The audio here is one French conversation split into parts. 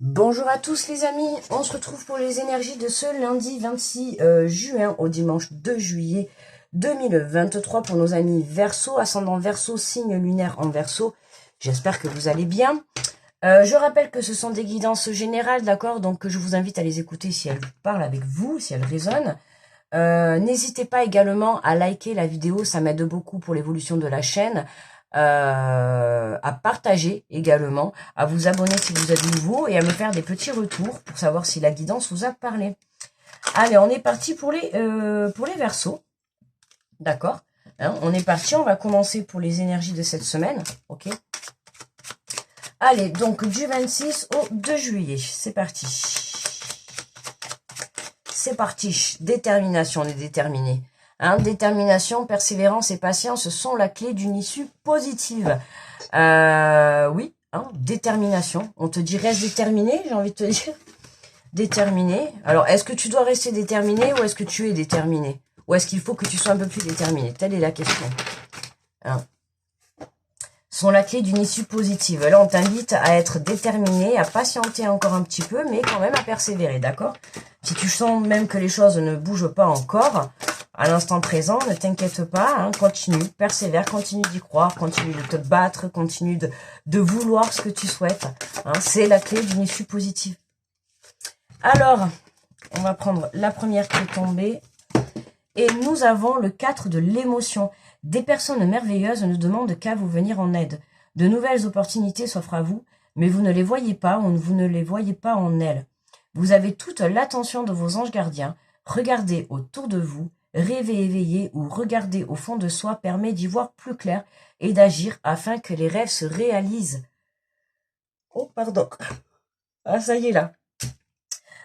Bonjour à tous les amis, on se retrouve pour les énergies de ce lundi 26 juin au dimanche 2 juillet 2023 pour nos amis Verseau, ascendant Verseau, signe lunaire en Verseau. J'espère que vous allez bien. Je rappelle que ce sont des guidances générales, d'accord, donc je vous invite à les écouter si elles parlent avec vous, si elles résonnent. N'hésitez pas également à liker la vidéo, ça m'aide beaucoup pour l'évolution de la chaîne. À partager également, à vous abonner si vous êtes nouveau et à me faire des petits retours pour savoir si la guidance vous a parlé. Allez, on est parti pour les Verseaux, d'accord, hein, on est parti, on va commencer pour les énergies de cette semaine, ok. Allez, donc du 26 au 2 juillet, c'est parti. C'est parti, détermination, on est déterminé. Hein, détermination, persévérance et patience sont la clé d'une issue positive. Oui, hein, détermination. On te dit reste déterminé, j'ai envie de te dire. Déterminé. Alors, est-ce que tu dois rester déterminé ou est-ce que tu es déterminé? Ou est-ce qu'il faut que tu sois un peu plus déterminé? Telle est la question. Hein. Sont la clé d'une issue positive. Là, on t'invite à être déterminé, à patienter encore un petit peu, mais quand même à persévérer, d'accord? Si tu sens même que les choses ne bougent pas encore, à l'instant présent, ne t'inquiète pas, hein, continue, persévère, continue d'y croire, continue de te battre, continue de vouloir ce que tu souhaites. Hein, c'est la clé d'une issue positive. Alors, on va prendre la première qui est tombée. Et nous avons le 4 de l'émotion. Des personnes merveilleuses ne demandent qu'à vous venir en aide. De nouvelles opportunités s'offrent à vous, mais vous ne les voyez pas ou vous ne les voyez pas en elles. Vous avez toute l'attention de vos anges gardiens. Regardez autour de vous, rêver éveillé ou regarder au fond de soi permet d'y voir plus clair et d'agir afin que les rêves se réalisent. Oh, pardon. Ah, ça y est là.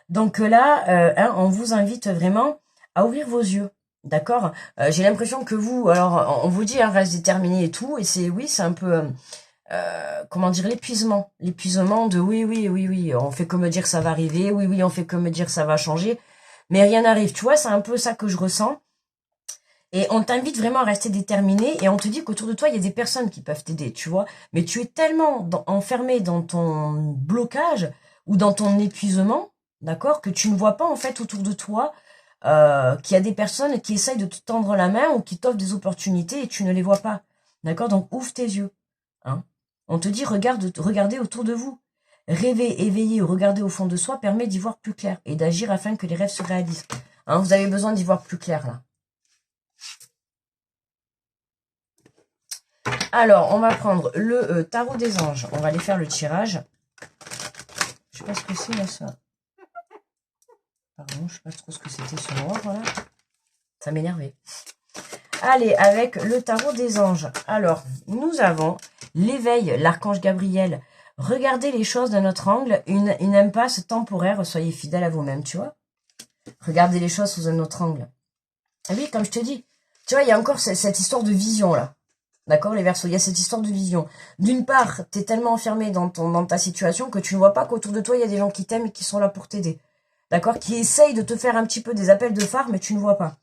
Donc là, hein, on vous invite vraiment à ouvrir vos yeux. D'accord. J'ai l'impression que vous, alors on vous dit, hein, reste déterminé et tout, et c'est oui, c'est un peu, comment dire, l'épuisement de oui, on fait que me dire ça va arriver, oui, on fait que me dire ça va changer, mais rien n'arrive. Tu vois, c'est un peu ça que je ressens. Et on t'invite vraiment à rester déterminé, et on te dit qu'autour de toi il y a des personnes qui peuvent t'aider, tu vois. Mais tu es tellement enfermé dans ton blocage ou dans ton épuisement, d'accord, que tu ne vois pas en fait autour de toi qu'il y a des personnes qui essayent de te tendre la main ou qui t'offrent des opportunités et tu ne les vois pas. D'accord? Donc ouvre tes yeux. Hein. On te dit regardez autour de vous. Rêver, éveiller ou regarder au fond de soi permet d'y voir plus clair et d'agir afin que les rêves se réalisent. Hein, vous avez besoin d'y voir plus clair là. Alors, on va prendre le tarot des anges. On va aller faire le tirage. Je sais pas ce que c'est là, ça. Pardon, je sais pas trop ce que c'était ce noir, voilà. Ça m'énervait. Allez, avec le tarot des anges. Alors, nous avons l'éveil, l'archange Gabriel. Regardez les choses d'un autre angle, une impasse temporaire, soyez fidèles à vous-même, tu vois. Regardez les choses sous un autre angle. Et oui, comme je te dis, tu vois, il y a encore cette histoire de vision, là. D'accord, les Verseaux, il y a cette histoire de vision. D'une part, tu es tellement enfermé dans ta situation que tu ne vois pas qu'autour de toi, il y a des gens qui t'aiment et qui sont là pour t'aider. D'accord, qui essayent de te faire un petit peu des appels de phare, mais tu ne vois pas.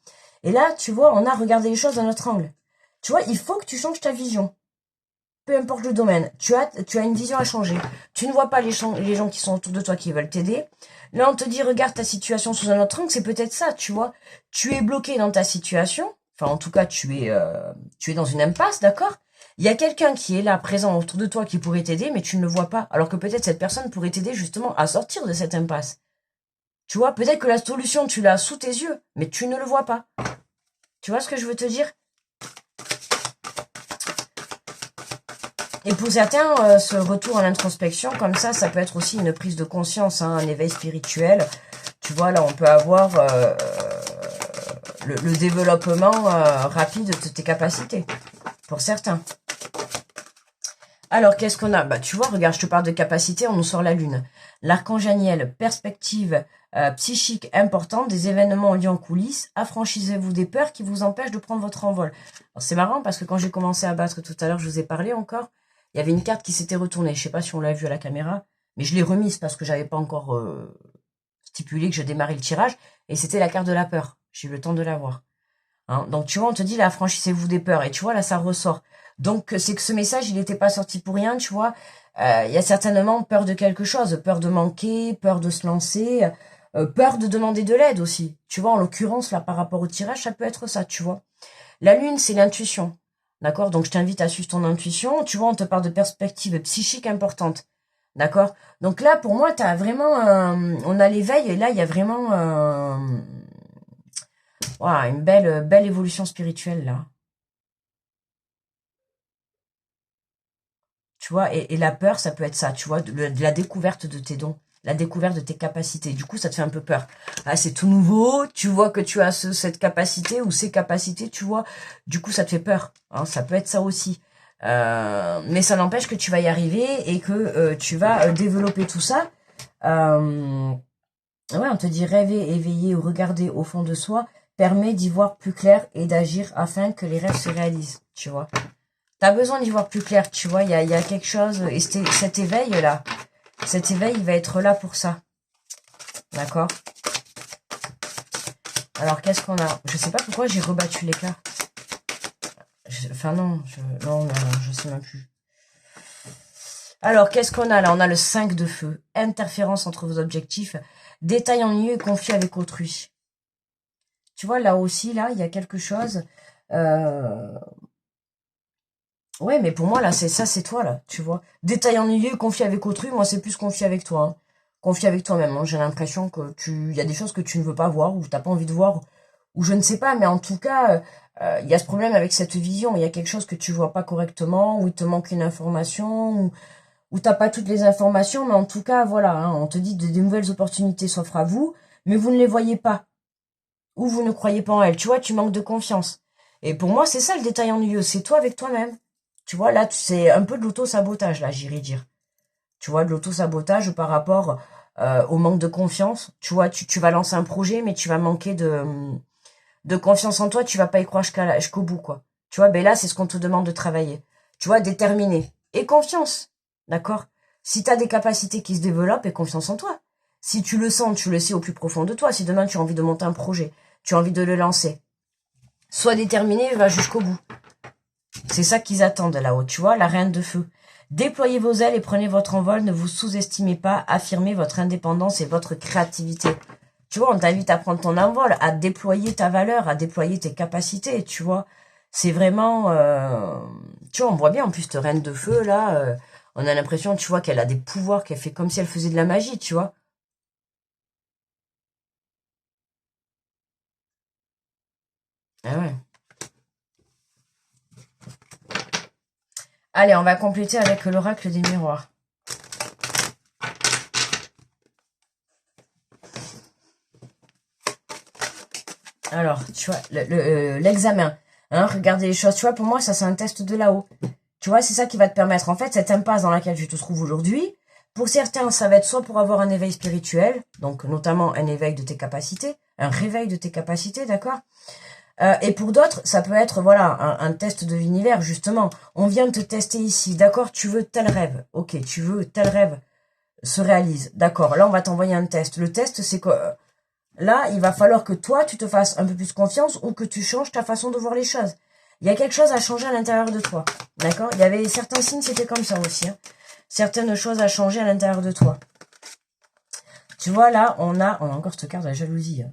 Et là, tu vois, on a regardé les choses d'un autre angle. Tu vois, il faut que tu changes ta vision. Peu importe le domaine, tu as une vision à changer. Tu ne vois pas les gens qui sont autour de toi qui veulent t'aider. Là, on te dit, regarde ta situation sous un autre angle, c'est peut-être ça, tu vois. Tu es bloqué dans ta situation. Enfin, en tout cas, tu es dans une impasse, d'accord? Il y a quelqu'un qui est là, présent autour de toi, qui pourrait t'aider, mais tu ne le vois pas. Alors que peut-être cette personne pourrait t'aider justement à sortir de cette impasse. Tu vois, peut-être que la solution, tu l'as sous tes yeux, mais tu ne le vois pas. Tu vois ce que je veux te dire? Et pour certains, ce retour à l'introspection, comme ça peut être aussi une prise de conscience, hein, un éveil spirituel. Tu vois, là, on peut avoir le développement rapide de tes capacités, pour certains. Alors, qu'est-ce qu'on a? Bah, tu vois, regarde, je te parle de capacité, on nous sort la lune. L'archange Aniel, perspective psychique importante, des événements liés en coulisses, affranchissez-vous des peurs qui vous empêchent de prendre votre envol. C'est marrant parce que quand j'ai commencé à battre tout à l'heure, je vous ai parlé encore, il y avait une carte qui s'était retournée. Je sais pas si on l'a vu à la caméra, mais je l'ai remise parce que j'avais pas encore stipulé que je démarrais le tirage, et c'était la carte de la peur. J'ai eu le temps de la voir. Hein, donc tu vois, on te dit là, affranchissez-vous des peurs, et tu vois là, ça ressort. Donc, c'est que ce message, il n'était pas sorti pour rien, tu vois. Il y a certainement peur de quelque chose, peur de manquer, peur de se lancer, peur de demander de l'aide aussi. Tu vois, en l'occurrence, là, par rapport au tirage, ça peut être ça, tu vois. La lune, c'est l'intuition. D'accord? Donc, je t'invite à suivre ton intuition. Tu vois, on te parle de perspectives psychiques importantes. D'accord? Donc là, pour moi, t'as vraiment... on a l'éveil, et là, il y a vraiment voilà, une belle évolution spirituelle, là. Tu vois, et la peur, ça peut être ça, tu vois, de la découverte de tes dons, la découverte de tes capacités. Du coup, ça te fait un peu peur. Ah, c'est tout nouveau, tu vois que tu as cette capacité ou ces capacités, tu vois. Du coup, ça te fait peur. Hein, ça peut être ça aussi. Mais ça n'empêche que tu vas y arriver et que tu vas développer tout ça. Ouais, on te dit rêver, éveiller ou regarder au fond de soi permet d'y voir plus clair et d'agir afin que les rêves se réalisent, tu vois. T'as besoin d'y voir plus clair, tu vois, il y a quelque chose, et cet éveil-là, cet éveil, il va être là pour ça, d'accord? Alors, qu'est-ce qu'on a? Je sais pas pourquoi j'ai rebattu les cartes. Enfin, non, non, je sais même plus. Alors, qu'est-ce qu'on a là? On a le 5 de feu, interférence entre vos objectifs, détail ennuyeux et conflit avec autrui. Tu vois, là aussi, là, il y a quelque chose... Ouais, mais pour moi, là, c'est toi, là, tu vois. Détail ennuyeux, conflit avec autrui, moi, c'est plus conflit avec toi. Hein. Conflit avec toi-même. Hein. J'ai l'impression que il y a des choses que tu ne veux pas voir, ou t'as pas envie de voir, ou je ne sais pas, mais en tout cas, il y a ce problème avec cette vision. Il y a quelque chose que tu vois pas correctement, ou il te manque une information, ou t'as pas toutes les informations, mais en tout cas, voilà, hein, on te dit que des nouvelles opportunités s'offrent à vous, mais vous ne les voyez pas, ou vous ne croyez pas en elles. Tu vois, tu manques de confiance. Et pour moi, c'est ça le détail ennuyeux, c'est toi avec toi-même. Tu vois, là, c'est un peu de l'auto-sabotage, là, j'irais dire. Tu vois, de l'auto-sabotage par rapport au manque de confiance. Tu vois, tu vas lancer un projet, mais tu vas manquer de confiance en toi, tu vas pas y croire jusqu'au bout, quoi. Tu vois, ben là, c'est ce qu'on te demande de travailler. Tu vois, déterminer. Et confiance, d'accord? Si tu as des capacités qui se développent, et confiance en toi. Si tu le sens, tu le sais au plus profond de toi. Si demain, tu as envie de monter un projet, tu as envie de le lancer, sois déterminé, va jusqu'au bout. C'est ça qu'ils attendent là-haut, tu vois, la reine de feu. Déployez vos ailes et prenez votre envol, ne vous sous-estimez pas, affirmez votre indépendance et votre créativité. Tu vois, on t'invite à prendre ton envol, à déployer ta valeur, à déployer tes capacités, tu vois. C'est vraiment... tu vois, on voit bien en plus cette reine de feu, là, on a l'impression, tu vois, qu'elle a des pouvoirs, qu'elle fait comme si elle faisait de la magie, tu vois. Ah ouais. Allez, on va compléter avec l'oracle des miroirs. Alors, tu vois, l'examen. Hein, regardez les choses. Tu vois, pour moi, ça, c'est un test de là-haut. Tu vois, c'est ça qui va te permettre, en fait, cette impasse dans laquelle tu te trouves aujourd'hui. Pour certains, ça va être soit pour avoir un éveil spirituel, donc notamment un éveil de tes capacités, un réveil de tes capacités, d'accord? Et pour d'autres, ça peut être, voilà, un test de l'univers, justement. On vient de te tester ici, d'accord? Tu veux tel rêve. Ok, tu veux tel rêve se réalise. D'accord, là, on va t'envoyer un test. Le test, c'est que là, il va falloir que toi, tu te fasses un peu plus confiance ou que tu changes ta façon de voir les choses. Il y a quelque chose à changer à l'intérieur de toi. D'accord? Il y avait certains signes, c'était comme ça aussi. Hein. Certaines choses à changer à l'intérieur de toi. Tu vois, là, on a encore cette carte de la jalousie. Hein.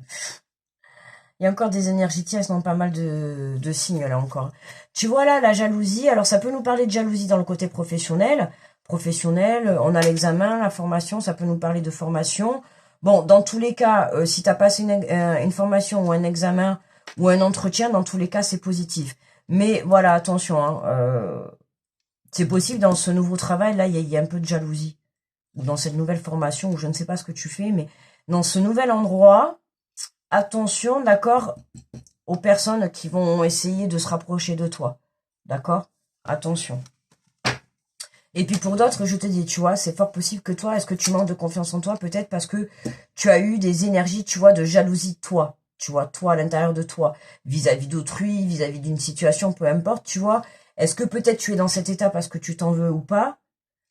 Il y a encore des énergies tierces, non pas mal de signes, là, encore. Tu vois, là, la jalousie. Alors, ça peut nous parler de jalousie dans le côté professionnel. Professionnel, on a l'examen, la formation, ça peut nous parler de formation. Bon, dans tous les cas, si tu as passé une formation ou un examen ou un entretien, dans tous les cas, c'est positif. Mais voilà, attention, hein, c'est possible dans ce nouveau travail, là, il y a un peu de jalousie. Ou dans cette nouvelle formation, où je ne sais pas ce que tu fais, mais dans ce nouvel endroit, attention, d'accord, aux personnes qui vont essayer de se rapprocher de toi. D'accord? Attention. Et puis pour d'autres, je te dis, tu vois, c'est fort possible que toi, est-ce que tu manques de confiance en toi? Peut-être parce que tu as eu des énergies, tu vois, de jalousie de toi. Tu vois, toi, à l'intérieur de toi, vis-à-vis d'autrui, vis-à-vis d'une situation, peu importe, tu vois. Est-ce que peut-être tu es dans cet état parce que tu t'en veux ou pas?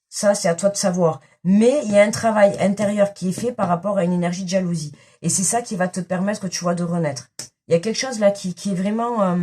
Ça, c'est à toi de savoir. Mais il y a un travail intérieur qui est fait par rapport à une énergie de jalousie. Et c'est ça qui va te permettre, tu vois, de renaître. Il y a quelque chose là qui est vraiment...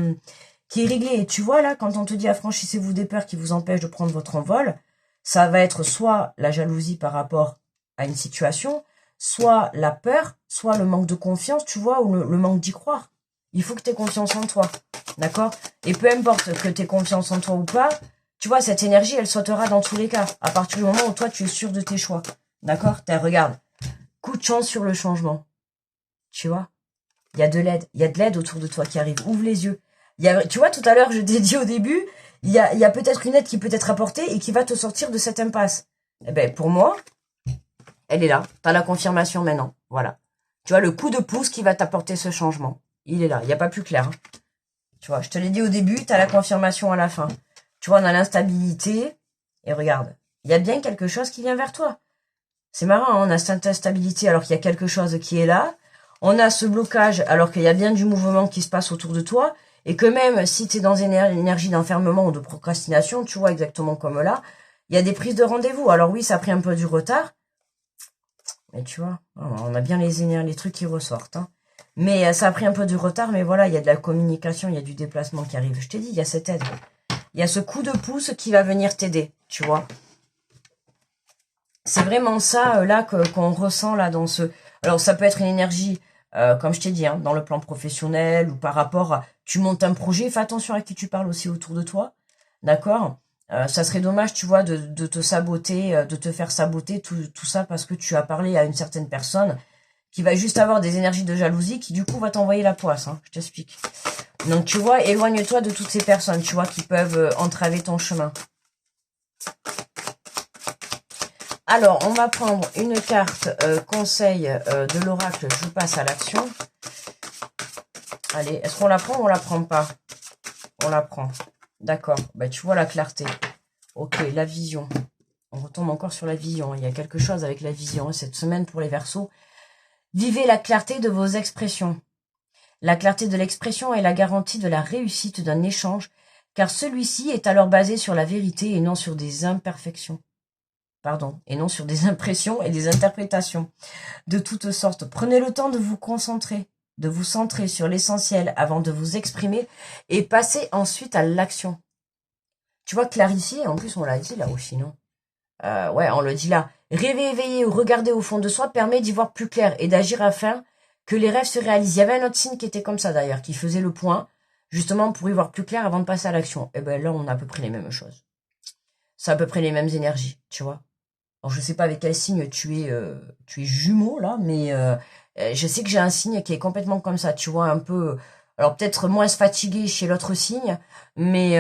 qui est réglé. Et tu vois, là, quand on te dit affranchissez-vous des peurs qui vous empêchent de prendre votre envol, ça va être soit la jalousie par rapport à une situation, soit la peur, soit le manque de confiance, tu vois, ou le manque d'y croire. Il faut que tu aies confiance en toi, d'accord? Et peu importe que tu aies confiance en toi ou pas, tu vois, cette énergie, elle sautera dans tous les cas, à partir du moment où toi, tu es sûr de tes choix, d'accord? Regarde, coup de chance sur le changement, tu vois? Il y a de l'aide autour de toi qui arrive, ouvre les yeux. Tu vois, tout à l'heure, je t'ai dit au début, il y a peut-être une aide qui peut être apportée et qui va te sortir de cette impasse. Eh ben, pour moi, elle est là. Tu as la confirmation maintenant. Voilà. Tu vois, le coup de pouce qui va t'apporter ce changement. Il est là. Il n'y a pas plus clair. Hein. Tu vois, je te l'ai dit au début, tu as la confirmation à la fin. Tu vois, on a l'instabilité. Et regarde, il y a bien quelque chose qui vient vers toi. C'est marrant, hein, on a cette instabilité alors qu'il y a quelque chose qui est là. On a ce blocage alors qu'il y a bien du mouvement qui se passe autour de toi. Et que même si tu es dans une énergie d'enfermement ou de procrastination, tu vois, exactement comme là, il y a des prises de rendez-vous. Alors oui, ça a pris un peu du retard. Mais tu vois, on a bien les trucs qui ressortent. Hein. Mais ça a pris un peu du retard, mais voilà, il y a de la communication, il y a du déplacement qui arrive. Je t'ai dit, il y a cette aide. Il y a ce coup de pouce qui va venir t'aider, tu vois. C'est vraiment ça, là, qu'on ressent, là, dans ce... Alors, ça peut être une énergie, comme je t'ai dit, hein, dans le plan professionnel ou par rapport à... Tu montes un projet, fais attention à qui tu parles aussi autour de toi, d'accord? Ça serait dommage, tu vois, de te saboter, de te faire saboter tout ça parce que tu as parlé à une certaine personne qui va juste avoir des énergies de jalousie qui, du coup, va t'envoyer la poisse, hein, je t'explique. Donc, tu vois, éloigne-toi de toutes ces personnes, tu vois, qui peuvent entraver ton chemin. Alors, on va prendre une carte conseil de l'oracle. Je passe à l'action. Allez, est-ce qu'on la prend ou on la prend pas? On la prend. D'accord. Bah, tu vois la clarté. Ok, la vision. On retombe encore sur la vision. Il y a quelque chose avec la vision cette semaine pour les Verseaux. Vivez la clarté de vos expressions. La clarté de l'expression est la garantie de la réussite d'un échange, car celui-ci est alors basé sur la vérité et non sur des imperfections. Pardon, et non sur des impressions et des interprétations de toutes sortes. Prenez le temps de vous concentrer, de vous centrer sur l'essentiel avant de vous exprimer et passez ensuite à l'action. Tu vois, clarifier, en plus on l'a dit là aussi, non? Ouais, on le dit là. Rêver, éveiller ou regarder au fond de soi permet d'y voir plus clair et d'agir afin que les rêves se réalisent. Il y avait un autre signe qui était comme ça d'ailleurs, qui faisait le point, justement pour y voir plus clair avant de passer à l'action. Et ben là, on a à peu près les mêmes choses. C'est à peu près les mêmes énergies, tu vois. Alors, je sais pas avec quel signe tu es jumeau, là, mais je sais que j'ai un signe qui est complètement comme ça, tu vois, un peu... Alors, peut-être moins fatigué chez l'autre signe, mais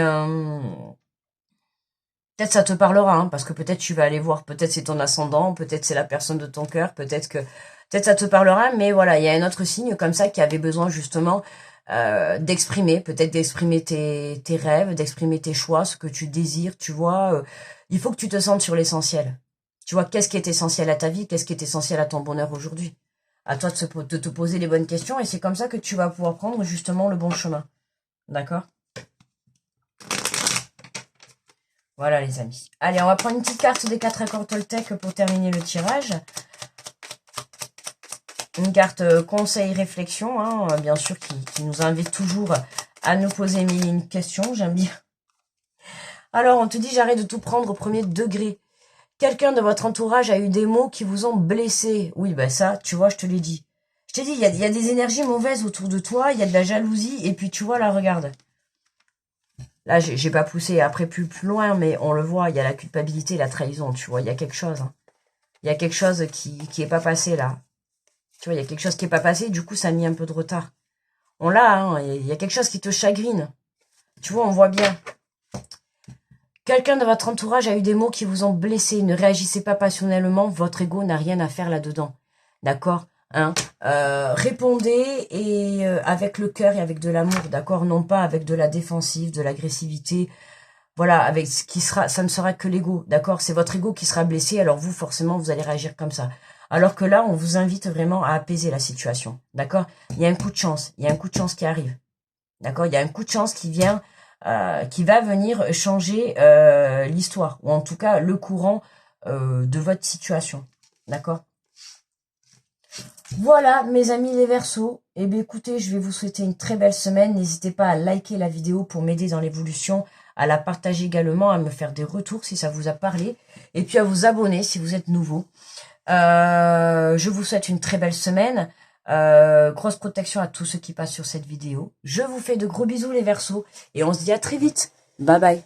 peut-être ça te parlera, hein, parce que peut-être tu vas aller voir, peut-être c'est ton ascendant, peut-être c'est la personne de ton cœur, peut-être ça te parlera, mais voilà, il y a un autre signe comme ça qui avait besoin, justement, d'exprimer, peut-être d'exprimer tes rêves, d'exprimer tes choix, ce que tu désires, tu vois. Il faut que tu te sentes sur l'essentiel. Tu vois, qu'est-ce qui est essentiel à ta vie, qu'est-ce qui est essentiel à ton bonheur aujourd'hui. À toi de te poser les bonnes questions et c'est comme ça que tu vas pouvoir prendre justement le bon chemin. D'accord? Voilà les amis. Allez, on va prendre une petite carte des 4 accords Toltec pour terminer le tirage. Une carte conseil réflexion, hein, bien sûr, qui nous invite toujours à nous poser une question. J'aime bien. Alors, on te dit, j'arrête de tout prendre au premier degré. Quelqu'un de votre entourage a eu des mots qui vous ont blessé. Oui, bah ça, tu vois, je te l'ai dit. Je t'ai dit, il y a des énergies mauvaises autour de toi, il y a de la jalousie, et puis tu vois, là, regarde. Là, j'ai pas poussé après plus loin, mais on le voit, il y a la culpabilité, la trahison, tu vois, il y a quelque chose. Hein. Il y a quelque chose qui est pas passé, là. Tu vois, il y a quelque chose qui est pas passé, du coup, ça a mis un peu de retard. On l'a, hein, il y a quelque chose qui te chagrine. Tu vois, on voit bien. Quelqu'un de votre entourage a eu des mots qui vous ont blessé. Ne réagissez pas passionnellement. Votre ego n'a rien à faire là-dedans. D'accord, hein, répondez et avec le cœur et avec de l'amour. D'accord, non pas avec de la défensive, de l'agressivité. Voilà, avec ce qui sera, ça ne sera que l'ego. D'accord, c'est votre ego qui sera blessé. Alors vous, forcément, vous allez réagir comme ça. Alors que là, on vous invite vraiment à apaiser la situation. D'accord, il y a un coup de chance. Il y a un coup de chance qui arrive. D'accord, il y a un coup de chance qui vient. Qui va venir changer l'histoire, ou en tout cas le courant de votre situation. D'accord? Voilà, mes amis les Verseaux. Eh bien, écoutez, je vais vous souhaiter une très belle semaine. N'hésitez pas à liker la vidéo pour m'aider dans l'évolution, à la partager également, à me faire des retours si ça vous a parlé, et puis à vous abonner si vous êtes nouveau. Je vous souhaite une très belle semaine. Grosse protection à tous ceux qui passent sur cette vidéo. Je vous fais de gros bisous les Verseaux, et on se dit à très vite. Bye bye.